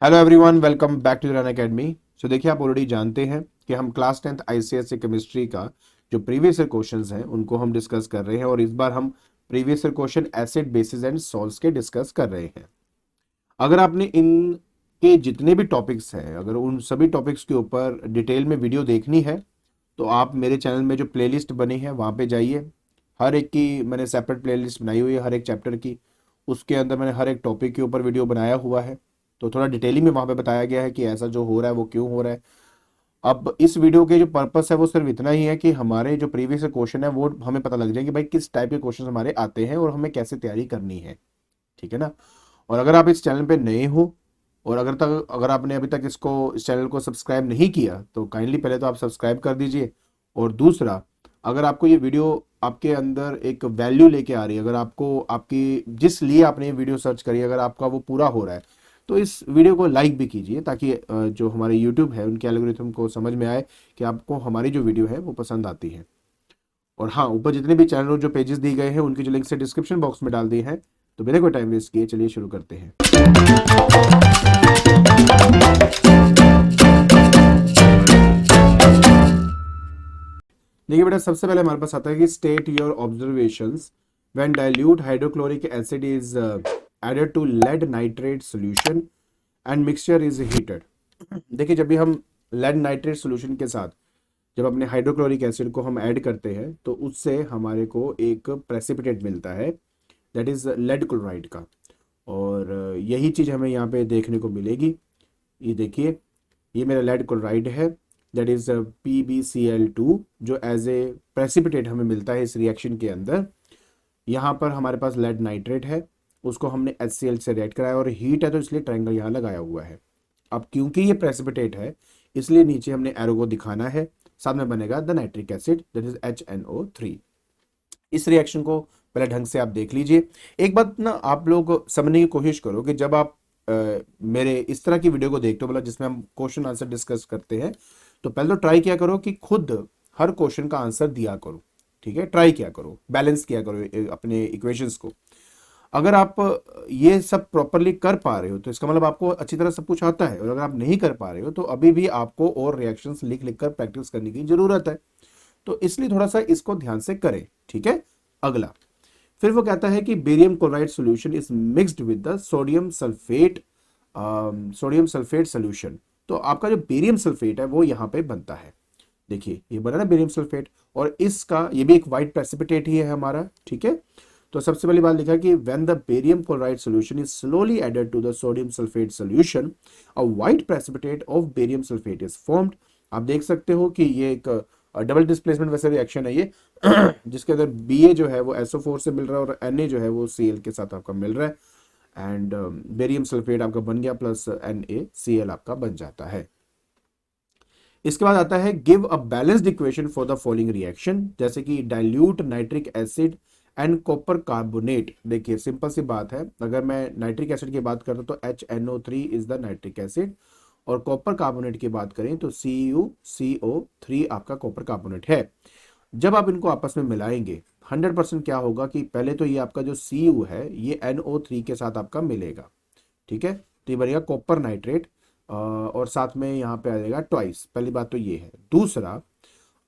Hello everyone, welcome back to run academy. So देखिए, आप already जानते हैं कि हम क्लास 10th आईसीएसई केमिस्ट्री का जो प्रीवियस ईयर क्वेश्चंस हैं उनको हम डिस्कस कर रहे हैं, और इस बार हम previous year question acid basis and salts के डिस्कस कर रहे हैं। अगर आपने इन के जितने भी टॉपिक्स हैं, अगर उन सभी टॉपिक्स के ऊपर डिटेल में वीडियो देखनी है तो आप मेरे चैनल में जो प्लेलिस्ट बनी है वहाँ पे जाइए। हर एक की मैंने सेपरेट प्लेलिस्ट बनाई हुई है, हर एक चैप्टर की। उसके अंदर मैंने हर एक टॉपिक के ऊपर वीडियो बनाया हुआ है, तो थोड़ा डिटेलिंग में वहाँ पे बताया गया है कि ऐसा जो हो रहा है वो क्यों हो रहा है। अब इस वीडियो के जो पर्पस है वो सिर्फ इतना ही है कि हमारे जो प्रीवियस क्वेश्चन है वो हमें पता लग जाए कि भाई किस टाइप के क्वेश्चन हमारे आते हैं और हमें कैसे तैयारी करनी है। ठीक है ना। और अगर आप इस चैनल पे नए हो और अगर आपने अभी तक इस चैनल को सब्सक्राइब नहीं किया तो काइंडली पहले तो आप सब्सक्राइब कर दीजिए। और दूसरा, अगर आपको ये वीडियो आपके अंदर एक वैल्यू लेके आ रही है, अगर आपको आपकी जिस लिए आपने ये वीडियो सर्च करी अगर आपका वो पूरा हो रहा है तो इस वीडियो को लाइक भी कीजिए, ताकि जो हमारे यूट्यूब है उनके एल्गोरिथम को समझ में आए कि आपको हमारी जो वीडियो है वो पसंद आती है। और हाँ, ऊपर जितने भी चैनल और जो पेजेस दिए गए हैं उनकी जो लिंक से डिस्क्रिप्शन बॉक्स में डाल दिए हैं। तो बिना कोई टाइम वेस्ट किए चलिए शुरू करते हैं। देखिए बेटा, सबसे पहले हमारे पास आता है कि state your observations when dilute hydrochloric acid is added to lead nitrate solution and mixture is heated. देखिए, जब भी हम लेड नाइट्रेट सॉल्यूशन के साथ जब अपने हाइड्रोक्लोरिक एसिड को हम ऐड करते हैं तो उससे हमारे को एक प्रेसिपिटेट मिलता है, दैट इज लेड क्लोराइड का। और यही चीज़ हमें यहाँ पे देखने को मिलेगी। ये देखिए, ये मेरा लेड क्लोराइड है, दैट इज PbCl2, जो एज ए प्रेसिपिटेट हमें मिलता है इस रिएक्शन के अंदर। यहाँ पर हमारे पास लेड नाइट्रेट है, उसको हमने HCl से रिएक्ट कराया और हीट है तो इसलिए ट्रायंगल यहाँ लगाया हुआ है। अब क्योंकि ये प्रेसिपिटेट है इसलिए नीचे हमने एरो को दिखाना है, साथ में बनेगा the nitric acid, that is HNO3। इस रिएक्शन को पहले ढंग से आप देख लीजिए। एक बात ना आप लोग समझने की कोशिश करो कि जब आप मेरे इस तरह की वीडियो को देखते हो, मतलब जिसमें हम क्वेश्चन आंसर डिस्कस करते हैं, तो पहले तो ट्राई किया करो कि खुद हर क्वेश्चन का आंसर दिया करो। ठीक है, ट्राई किया करो, बैलेंस किया करो अपने इक्वेशंस को। अगर आप ये सब प्रॉपरली कर पा रहे हो तो इसका मतलब आपको अच्छी तरह सब कुछ आता है, और अगर आप नहीं कर पा रहे हो तो अभी भी आपको और रिएक्शंस लिख लिख कर प्रैक्टिस करने की जरूरत है। तो इसलिए थोड़ा सा इसको ध्यान से करें। ठीक है। अगला, फिर वो कहता है कि barium chloride solution is mixed with the sodium sulphate solution. तो आपका जो बेरियम सल्फेट है वो यहाँ पे बनता है। देखिए, ये बना ना बेरियम सल्फेट, और इसका ये भी एक वाइट प्रेसिपिटेट ही है हमारा। ठीक है। तो सबसे पहली बात लिखा है कि when the barium chloride solution is slowly added to the sodium sulphate solution, a white precipitate of barium sulphate is formed. आप देख सकते हो कि ये एक डबल डिस्प्लेसमेंट वैसे रिएक्शन है ये जिसके अंदर Ba जो है वो SO4 से मिल रहा है और Na जो है वो Cl के साथ आपका मिल रहा है, एंड बेरियम सल्फेट आपका बन गया प्लस NaCl आपका बन जाता है। इसके बाद आता है give a balanced equation for the following reaction, जैसे कि dilute nitric acid and copper carbonate. देखिए, सिंपल सी बात है, अगर मैं नाइट्रिक एसिड की बात करता हूं तो HNO3 is the nitric acid, और कॉपर कार्बोनेट की बात करें तो CuCO3 आपका कॉपर कार्बोनेट है। जब आप इनको आपस में मिलाएंगे 100% क्या होगा कि पहले तो ये आपका जो Cu है ये NO3 के साथ आपका मिलेगा। ठीक है, तो ये बनेगा कॉपर नाइट्रेट, और साथ में यहाँ पे आ जाएगा ट्वाइस। पहली बात तो ये है। दूसरा,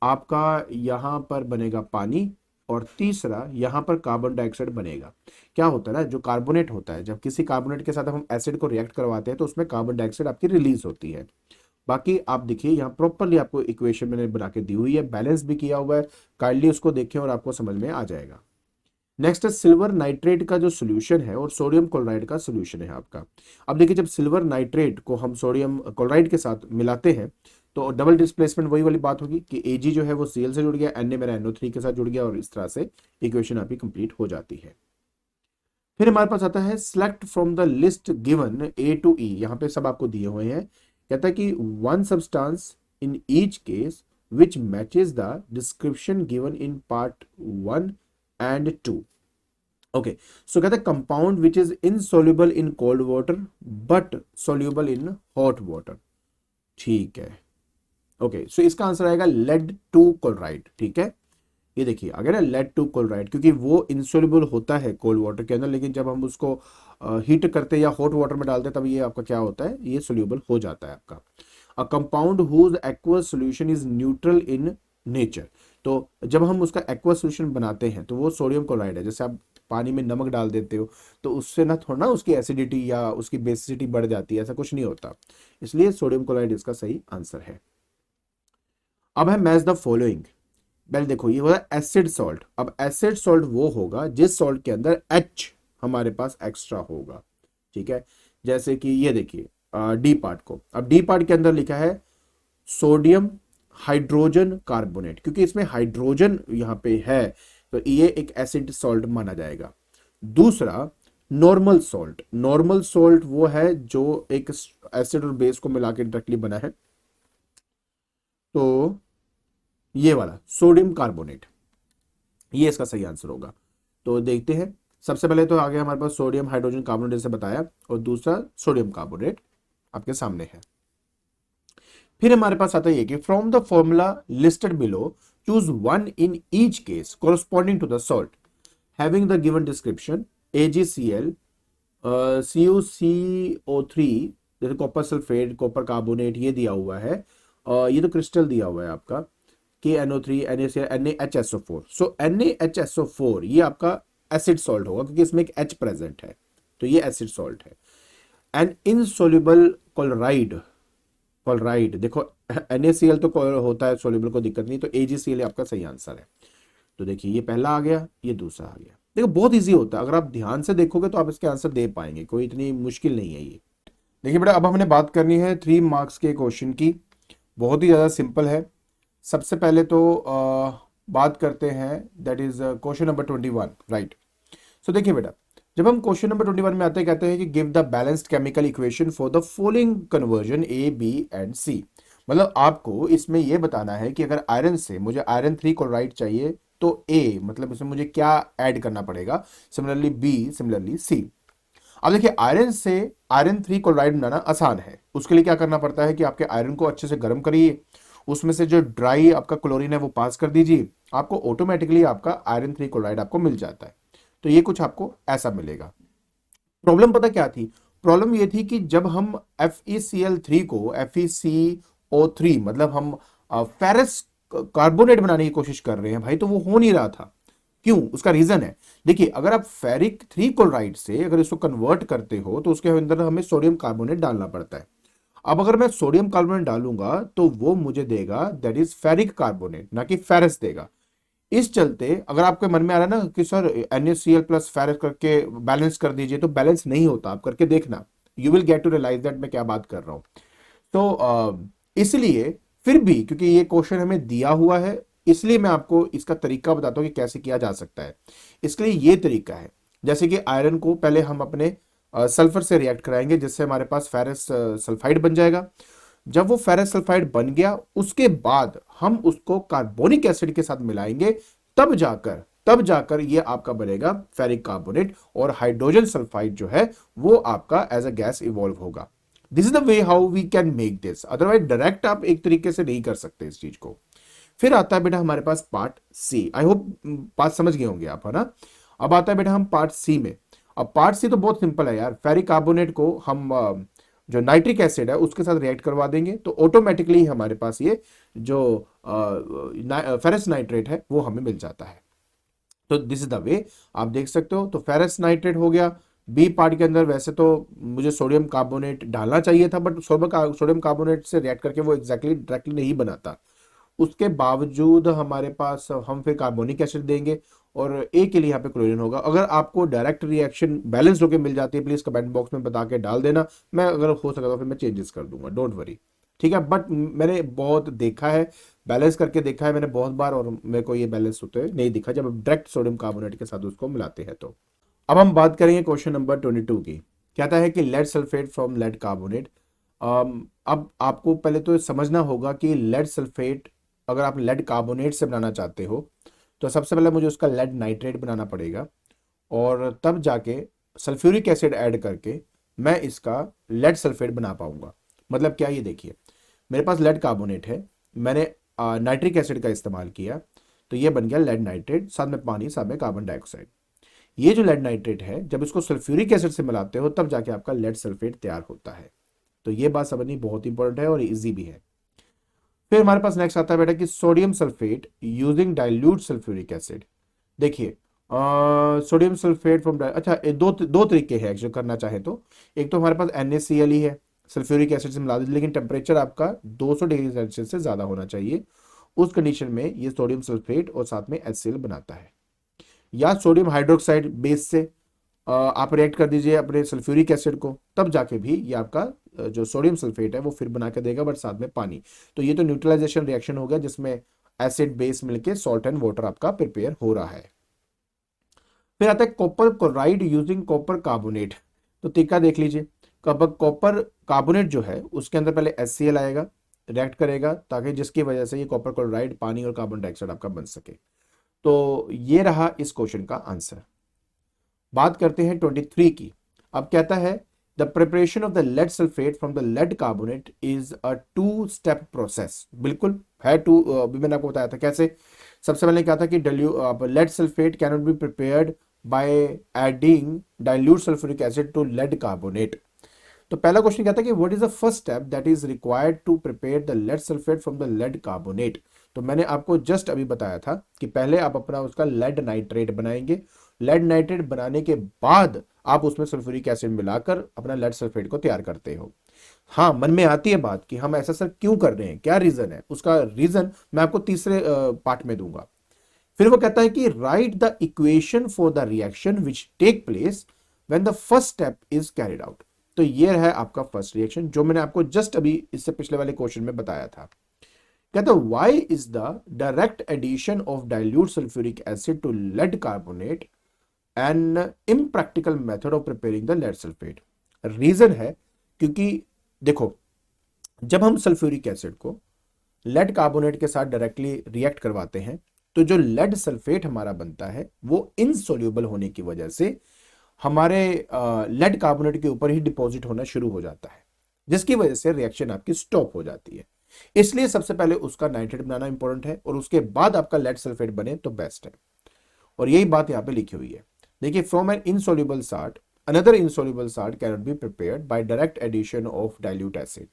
आपका यहाँ पर बनेगा पानी, और तीसरा यहाँ पर कार्बन डाइऑक्साइड बनेगा। क्या होता है ना, जो कार्बोनेट होता है, जब किसी कार्बोनेट के साथ हम एसिड को रिएक्ट करवाते हैं तो उसमें कार्बन डाइऑक्साइड आपकी रिलीज होती है। बाकी आप देखिए, यहाँ प्रॉपरली आपको इक्वेशन मैंने बना के दी हुई है, बैलेंस भी किया हुआ है। काइंडली उसको देखें और आपको समझ में आ जाएगा। नेक्स्ट है सिल्वर नाइट्रेट का जो सोल्यूशन है और सोडियम क्लोराइड का सोल्यूशन है आपका। अब देखिए, जब सिल्वर नाइट्रेट को हम सोडियम क्लोराइड के साथ मिलाते हैं तो डबल डिस्प्लेसमेंट वही वाली बात होगी कि Ag जो है वो Cl से जुड़ गया, Na मेरा NO3 के साथ जुड़ गया, और इस तरह से इक्वेशन आपकी कंप्लीट हो जाती है। फिर हमारे पास आता है select from the list given A to E। यहाँ पे सब आपको दिए हुए हैं। कहता है कि one substance in each case which matches the description given in part 1 and 2। Okay, so कहते हैं compound which is insoluble in cold water but soluble in hot water. ठीक है। ओके, सो इसका आंसर आएगा लेड टू क्लोराइड। ठीक है, ये देखिए आ गया ना लेड टू क्लोराइड, क्योंकि वो इंसोल्युबल होता है कोल्ड वाटर के अंदर, लेकिन जब हम उसको हीट करते हैं या हॉट वाटर में डालते हैं तब ये आपका क्या होता है, ये सोल्यूबल हो जाता है आपका। A compound whose aqueous solution is neutral in nature. तो जब हम उसका एक्वस सोल्यूशन बनाते हैं तो वो सोडियम क्लोराइड है। जैसे आप पानी में नमक डाल देते हो तो उससे ना थोड़ा ना उसकी एसिडिटी या उसकी बेसिसिटी बढ़ जाती है, ऐसा कुछ नहीं होता। इसलिए सोडियम क्लोराइड इसका सही आंसर है। अब है मैच द फॉलोइंग। पहले देखो ये होगा एसिड सॉल्ट। अब एसिड सॉल्ट वो होगा जिस सॉल्ट के अंदर H हमारे पास एक्स्ट्रा होगा, ठीक है। जैसे कि ये देखिए डी पार्ट को, अब डी पार्ट के अंदर लिखा है सोडियम हाइड्रोजन कार्बोनेट, क्योंकि इसमें हाइड्रोजन यहाँ पे है तो ये एक एसिड सॉल्ट माना जाएगा। दूसरा नॉर्मल सॉल्ट, नॉर्मल सॉल्ट वो है जो एक एसिड और बेस को मिला के डायरेक्टली बना है, तो ये वाला सोडियम कार्बोनेट, ये इसका सही आंसर होगा। तो देखते हैं, सबसे पहले तो आ गया हमारे पास सोडियम हाइड्रोजन कार्बोनेट जैसे बताया, और दूसरा सोडियम कार्बोनेट आपके सामने है। फिर हमारे पास आता है कि from the formula listed below choose one in each case corresponding to the salt having the given description AgCl, CuCO3, जैसे कॉपर सल्फेट, कॉपर कार्बोनेट ये दिया हुआ है, ये तो क्रिस्टल दिया हुआ है आपका KNO3, NaCl, NaHSO4। सो NaHSO4 ये आपका एसिड सॉल्ट होगा क्योंकि इसमें एक H प्रेजेंट है, तो ये एसिड सॉल्ट है। एंड इनसोल्युबल क्लोराइड, क्लोराइड देखो NaCl तो होता है सोल्यूबल, को दिक्कत नहीं, तो AgCl आपका सही आंसर है। तो देखिए ये पहला आ गया, ये दूसरा आ गया। देखो बहुत इजी होता है, अगर आप ध्यान से देखोगे तो आप इसके आंसर दे पाएंगे, कोई इतनी मुश्किल नहीं है ये। देखिए बेटा अब हमने बात करनी है 3 मार्क्स के क्वेश्चन की, बहुत ही ज़्यादा सिंपल है। सबसे पहले तो बात करते हैं, that is question number 21, right. So देखिए बेटा जब हम क्वेश्चन नंबर 21 में आते हैं, कहते हैं कि give the balanced chemical equation for the following conversion A, B and C। मतलब आपको इसमें यह बताना है कि अगर आयरन से मुझे आयरन 3 क्लोराइड चाहिए तो A मतलब इसमें मुझे क्या ऐड करना पड़ेगा, सिमिलरली B, सिमिलरली C। अब देखिए आयरन से आयरन 3 क्लोराइड बनाना आसान है। उसके लिए क्या करना पड़ता है कि आपके आयरन को अच्छे से गर्म करिए, उसमें से जो ड्राई आपका क्लोरीन है वो पास कर दीजिए, आपको ऑटोमेटिकली आपका आयरन 3 क्लोराइड आपको मिल जाता है। तो ये कुछ आपको ऐसा मिलेगा। प्रॉब्लम पता क्या थी, प्रॉब्लम ये थी कि जब हम FeCl3 को FeCO3 मतलब हम फेरस कार्बोनेट बनाने की कोशिश कर रहे हैं भाई, तो वो हो नहीं रहा था। क्यों, उसका रीजन है, देखिए अगर आप फेरिक 3 क्लोराइड से अगर इसको कन्वर्ट करते हो तो उसके अंदर हमें सोडियम कार्बोनेट डालना पड़ता है। अब अगर मैं सोडियम कार्बोनेट डालूंगा तो वो मुझे देगा दैट इज फेरिक कार्बोनेट, ना कि फेरस देगा। इस चलते अगर आपके मन में आ रहा है ना कि सर NaCl प्लस फेरस करके बैलेंस कर दीजिए, तो बैलेंस नहीं होता, आप करके देखना, you will get to realise that मैं क्या बात कर रहा हूं। तो इसलिए फिर भी क्योंकि ये क्वेश्चन हमें दिया हुआ है, इसलिए मैं आपको इसका तरीका बताता हूं कि कैसे किया जा सकता है। इसके लिए ये तरीका है, जैसे कि आयरन को पहले हम अपने सल्फर से रिएक्ट कराएंगे जिससे हमारे पास फेरस सल्फाइड बन जाएगा। जब वो फेरस सल्फाइड बन गया उसके बाद हम उसको कार्बोनिक एसिड के साथ मिलाएंगे, तब जाकर ये आपका बनेगा फेरिक कार्बोनेट, और हाइड्रोजन सल्फाइड जो है वो आपका एज अ गैस इवॉल्व होगा। This is the way how we can make this, otherwise direct आप एक तरीके से नहीं कर सकते इस चीज को। फिर आता है बेटा हमारे पास पार्ट सी। आई होप बात समझ गए होंगे आप, है ना। अब आता है बेटा हम पार्ट सी में। अब पार्ट सी तो बहुत सिंपल है यार, फेरिक कार्बोनेट को हम जो नाइट्रिक एसिड है उसके साथ रिएक्ट करवा देंगे तो ऑटोमेटिकली हमारे पास ये जो फेरस नाइट्रेट है वो हमें मिल जाता है। तो दिस इज द वे, आप देख सकते हो। तो फेरस नाइट्रेट हो गया। बी पार्ट के अंदर वैसे तो मुझे सोडियम कार्बोनेट डालना चाहिए था, बट सोडियम कार्बोनेट से रिएक्ट करके वो एग्जैक्टली डायरेक्टली नहीं बनाता, उसके बावजूद हमारे पास हम फिर कार्बोनिक एसिड देंगे और ए के लिए यहाँ पे क्लोरीन होगा। अगर आपको डायरेक्ट रिएक्शन बैलेंस होकर मिल जाती है प्लीज कमेंट बॉक्स में बता के डाल देना, मैं अगर हो सका तो फिर मैं चेंजेस कर दूंगा, डोंट वरी, ठीक है। बट मैंने बहुत देखा है, बैलेंस करके देखा है मैंने बहुत बार, और मेरे को ये बैलेंस होते हुए नहीं दिखा जब डायरेक्ट सोडियम कार्बोनेट के साथ उसको मिलाते हैं। तो अब हम बात करेंगे क्वेश्चन नंबर 22 की। कहता है कि lead sulphate from lead carbonate. अब आपको पहले तो समझना होगा कि लेड सल्फेट अगर आप लेड कार्बोनेट से बनाना चाहते हो तो सबसे पहले मुझे उसका लेड नाइट्रेट बनाना पड़ेगा, और तब जाके सल्फ्यूरिक एसिड ऐड करके मैं इसका लेड सल्फेट बना पाऊंगा। मतलब क्या, ये देखिए मेरे पास लेड कार्बोनेट है, मैंने नाइट्रिक एसिड का इस्तेमाल किया, तो ये बन गया लेड नाइट्रेट, साथ में पानी, साथ में कार्बन डाइऑक्साइड। ये जो लेड नाइट्रेट है जब इसको सल्फ्यूरिक एसिड से मिलाते हो तब जाके आपका लेड सल्फेट तैयार होता है। तो ये बात समझनी बहुत इंपॉर्टेंट है और इजी भी है। फिर हमारे पास नेक्स्ट आता है बेटा कि sodium sulphate using dilute sulphuric acid. देखिए सोडियम सल्फेट फ्रॉम, अच्छा ये दो तरीके हैं जो करना चाहे तो। एक तो हमारे पास NaCl ही है, सल्फ्यूरिक एसिड से मिला दीजिए, लेकिन टेम्परेचर आपका 200 डिग्री सेल्सियस से ज्यादा होना चाहिए। उस कंडीशन में ये सोडियम सल्फेट और साथ में HCl बनाता है। या सोडियम हाइड्रोक्साइड बेस से आप रिएक्ट कर दीजिए अपने सल्फ्यूरिक एसिड को, तब जाके भी ये आपका जो सोडियम सल्फेट है वो फिर बना के देगा, बट साथ में पानी। तो ये तो न्यूट्रलाइजेशन रिएक्शन हो गया जिसमें एसिड बेस मिलके सॉल्ट एंड वाटर आपका प्रिपेयर हो रहा है। फिर आता है copper chloride using copper carbonate. तो तरीका देख लीजिए, कॉपर कार्बोनेट जो है उसके अंदर पहले HCl आएगा, रिएक्ट करेगा, ताकि जिसकी वजह से ये कॉपर क्लोराइड पानी और कार्बन डाइऑक्साइड आपका बन सके। तो ये रहा इस क्वेश्चन का आंसर। बात करते हैं 23 की। अब कहता है the preparation of the lead sulphate from the lead carbonate is a 2 step process. बिल्कुल है टू, अभी मैंने आपको बताया था कैसे। सबसे पहले क्या था कि lead sulphate can not be prepared by adding dilute sulphuric acid to lead carbonate. तो पहला क्वेश्चन क्या था कि what is the first step that is required to prepare the lead sulphate from the lead carbonate. तो मैंने आपको just अभी बताया था कि पहले आप अपना उसका लेड नाइट्रेट बनाएंगे, लेड नाइट्रेट बनाने के बाद आप उसमें सल्फ्यूरिक एसिड मिलाकर अपना लेड सल्फेट को तैयार करते हो। हाँ, मन में आती है बात कि हम ऐसा सर क्यों कर रहे हैं, क्या रीजन है, उसका रीजन मैं आपको तीसरे पार्ट में दूंगा। फिर वो कहता है कि write the equation for the reaction which take place when the first step is carried out. तो ये है आपका फर्स्ट रिएक्शन जो मैंने आपको जस्ट अभी इससे पिछले वाले क्वेश्चन में बताया था। कहता है why is the direct addition of dilute sulphuric acid to lead carbonate an impractical method of preparing the lead sulphate. Reason है क्योंकि देखो, जब हम सल्फ्यूरिक एसिड को लेड कार्बोनेट के साथ डायरेक्टली रिएक्ट करवाते हैं तो जो लेड सल्फेट हमारा बनता है वो इनसोल्यूबल होने की वजह से हमारे लेड कार्बोनेट के ऊपर ही डिपॉजिट होना शुरू हो जाता है, जिसकी वजह से रिएक्शन आपकी स्टॉप हो जाती है। इसलिए सबसे पहले उसका नाइट्रेट बनाना इंपॉर्टेंट है और उसके बाद आपका लेड सल्फेट बने तो बेस्ट है। और यही बात यहां पे लिखी हुई है। देखिए, from an insoluble salt another insoluble salt cannot be prepared by direct addition of dilute acid.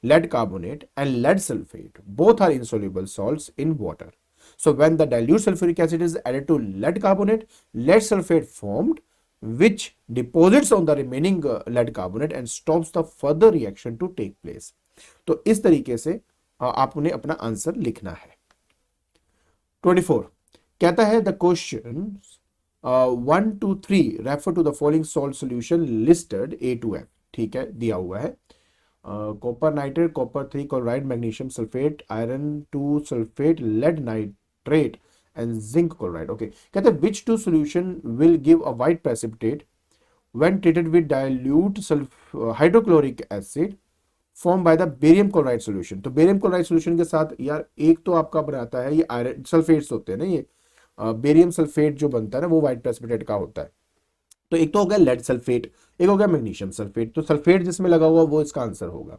Lead carbonate and lead sulfate both are insoluble salts in water. So when the dilute sulfuric acid is added to lead carbonate, lead sulfate formed which deposits on the remaining lead carbonate and stops the further reaction to take place. तो इस तरीके से आपने अपना answer लिखना है। 24 कहता है the question 1 to 3 refer to the following salt solution listed A to F। ठीक है, दिया हुआ है copper nitrate, copper 3 chloride, magnesium sulphate, iron 2 sulphate, lead nitrate and zinc chloride. Okay, कहते हैं which two solution will give a white precipitate when treated with dilute hydrochloric acid form by the barium chloride solution. तो barium chloride solution के साथ यार एक तो आपका बनाता है ये आयरन सल्फेट्स होते हैं ना, ये बेरियम सल्फेट जो बनता है ना वो व्हाइट प्रेसिपिटेट का होता है। तो एक तो हो गया लेड सल्फेट, एक हो गया मैग्नीशियम सल्फेट। तो सल्फेट जिसमें लगा हुआ वो इसका आंसर होगा।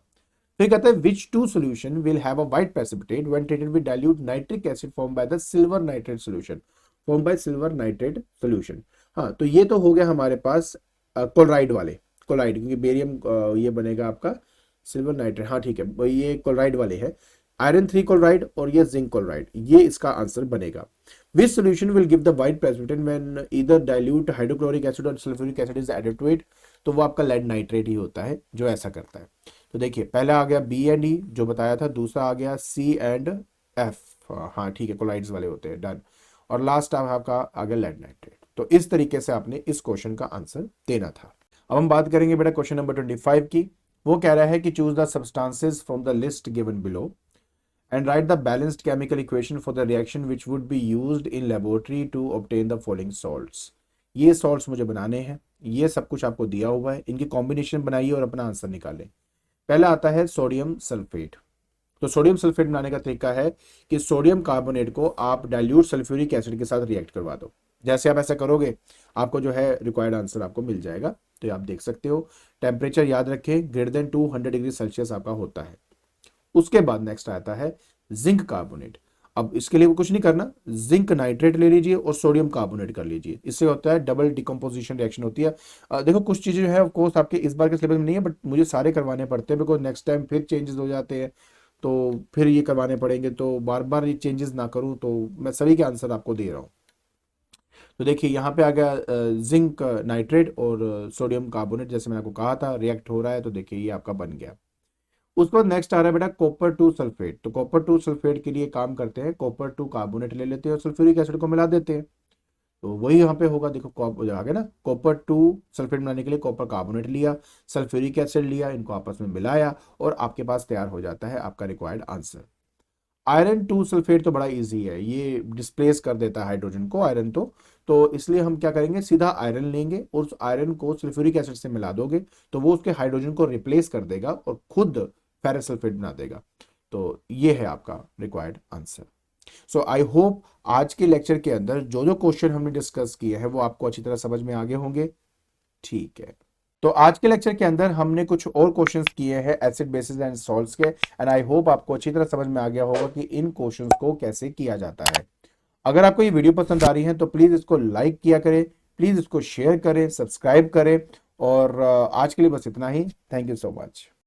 फिर कहता है which two solution will have a white precipitate when treated with dilute nitric acid form by the silver nitrate solution, form by silver nitrate solution. हाँ, तो ये तो हो गया हमारे पास क्लोराइड वाले, क्लोराइड क्योंकि बेरियम ये बनेगा आपका सिल्वर नाइट्रेट। हाँ ठीक है, ये क्लोराइड वाले है, आयरन 3 क्लोराइड और ये जिंक क्लोराइड, ये इसका आंसर बनेगा। Which solution will give the white precipitate when either dilute hydrochloric acid or sulfuric acid is added to it? तो वो आपका लेड नाइट्रेट ही होता है जो ऐसा करता है। तो देखिए, पहला आ गया B एंड E जो बताया था, दूसरा आ गया C एंड F, हाँ ठीक है, क्लोराइड्स वाले होते हैं, डन। और लास्ट आपका आ गया लेड नाइट्रेट। तो इस तरीके से आपने इस क्वेश्चन का आंसर देना था। अब हम बात करेंगे बेटा क्वेश्चन नंबर 25 की। वो कह रहा है कि choose the substances from the list given below and write the balanced chemical equation for the reaction which would be used in laboratory to obtain the following salts। ये salts मुझे बनाने हैं, ये सब कुछ आपको दिया हुआ है, इनकी कॉम्बिनेशन बनाइए और अपना आंसर निकालें। पहला आता है सोडियम सल्फेट। तो सोडियम सल्फेट बनाने का तरीका है कि सोडियम कार्बोनेट को आप डाइल्यूट सल्फ्यूरिक एसिड के साथ रिएक्ट करवा दो। जैसे आप ऐसा करोगे आपको जो है रिक्वायर्ड आंसर आपको मिल जाएगा। तो आप देख सकते हो, टेम्परेचर याद रखें ग्रेटर देन 200 डिग्री सेल्सियस आपका होता है। उसके बाद नेक्स्ट आता है जिंक कार्बोनेट। अब इसके लिए कुछ नहीं करना, जिंक नाइट्रेट ले लीजिए और सोडियम कार्बोनेट कर लीजिए, इससे होता है डबल डिकम्पोजिशन रिएक्शन होती है। देखो कुछ चीज़ें जो है ऑफ कोर्स आपके इस बार के सिलेबस में नहीं है, बट मुझे सारे करवाने पड़ते हैं, बिकॉज नेक्स्ट टाइम फिर चेंजेस हो जाते हैं, तो फिर ये करवाने पड़ेंगे, तो बार बार ये चेंजेस ना करूँ, तो मैं सभी के आंसर आपको दे रहा हूँ। तो देखिए यहाँ पे आ गया जिंक नाइट्रेट और सोडियम कार्बोनेट, जैसे मैंने आपको कहा था रिएक्ट हो रहा है, तो देखिए ये आपका बन गया। उसके बाद नेक्स्ट आ रहा है बेटा कॉपर टू सल्फेट। तो कॉपर टू सल्फेट के लिए काम करते हैं, कॉपर टू कार्बोनेट ले लेते हैं और सल्फ्यूरिक एसिड को मिला देते हैं। तो वही यहाँ पे होगा, देखो आ गया ना, कॉपर टू सल्फेट बनाने के लिए कॉपर कार्बोनेट लिया, सल्फ्यूरिक एसिड लिया, इनको आपस में मिलाया और आपके पास तैयार हो जाता है आपका required answer. Iron to sulphate तो बड़ा इजी है, ये डिस्प्लेस कर देता है हाइड्रोजन को, आयरन तो इसलिए हम क्या करेंगे, सीधा आयरन लेंगे और उस आयरन को सल्फ्यूरिक एसिड से मिला दोगे तो वो उसके हाइड्रोजन को रिप्लेस कर देगा और खुद फेरस सल्फेट बना देगा। तो ये है आपका required answer. So I hope आज के लेक्चर के अंदर जो जो क्वेश्चन हमने डिस्कस किए हैं वो आपको अच्छी तरह समझ में आ गए होंगे। ठीक है, तो आज के लेक्चर के अंदर हमने कुछ और क्वेश्चंस किए हैं एसिड बेसिस एंड सॉल्ट्स के, एंड आई होप आपको अच्छी तरह समझ में आ गया होगा कि इन क्वेश्चंस को कैसे किया जाता है। अगर आपको ये वीडियो पसंद आ रही है तो प्लीज इसको लाइक किया करें, प्लीज इसको शेयर करें, सब्सक्राइब करें, और आज के लिए बस इतना ही। Thank you so much.